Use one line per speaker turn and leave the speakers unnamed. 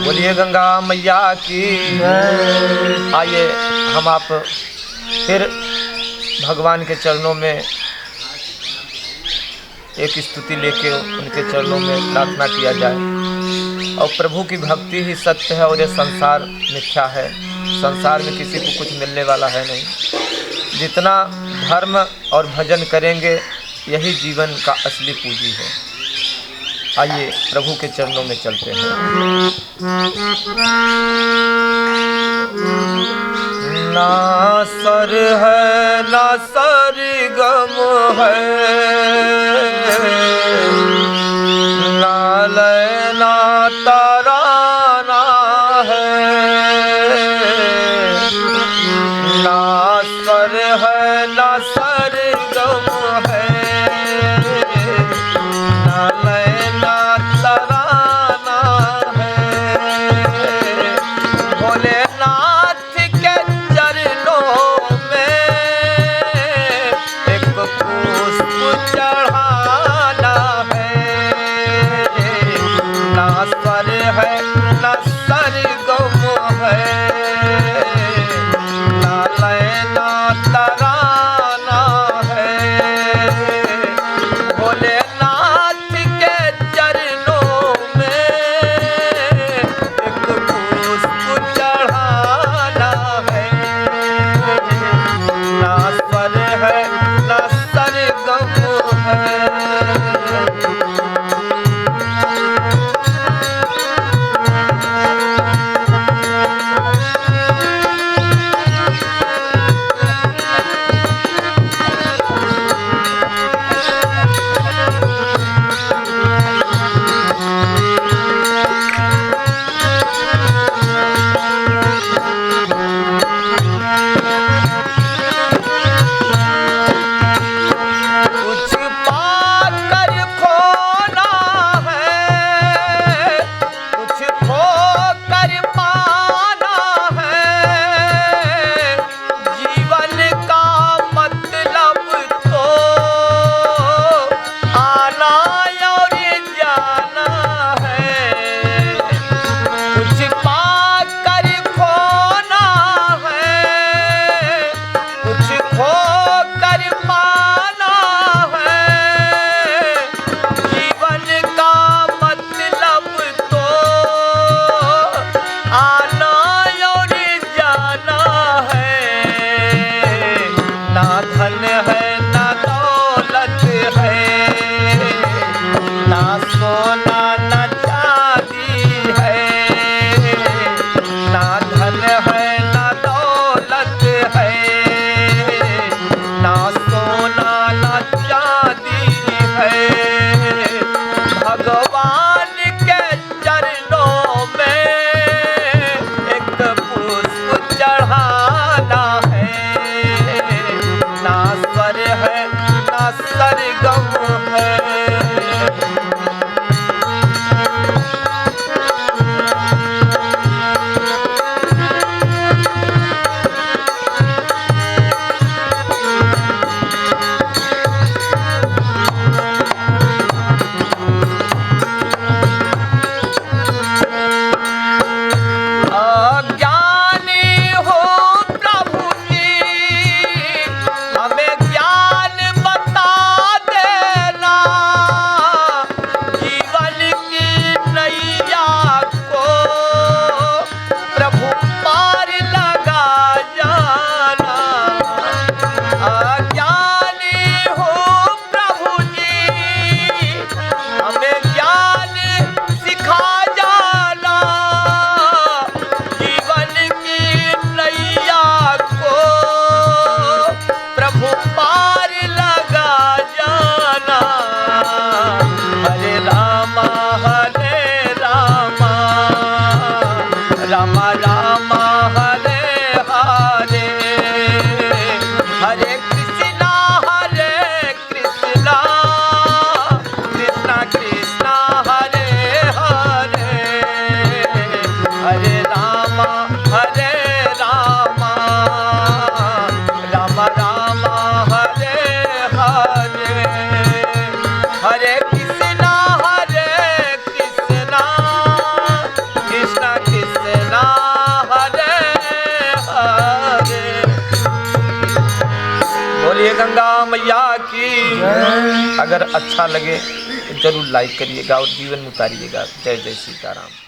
बोलिए गंगा मैया की। आइए हम आप फिर भगवान के चरणों में एक स्तुति लेके उनके चरणों में प्रार्थना किया जाए। और प्रभु की भक्ति ही सत्य है और ये संसार मिथ्या है। संसार में किसी को कुछ मिलने वाला है नहीं। जितना धर्म और भजन करेंगे यही जीवन का असली पूंजी है। आइए प्रभु के चरणों में चलते हैं। ना सर है ना सरगम है, ना लय ना तराना है। ना सर है ना सरगम है, ना लय ना तराना है। भोलेनाथ के चरणों में एक पुष्प चढ़ाना है। ना स्वर है ना सरगम है, ना लय ना तराना है। भोलेनाथ के चरणों में एक पुष्प चढ़ाना है। ना स्वर है ना सरगम है। बोलिए गंगा मैया की। अगर अच्छा लगे तो जरूर लाइक करिएगा और जीवन में उतारिएगा। जय जय सीताराम।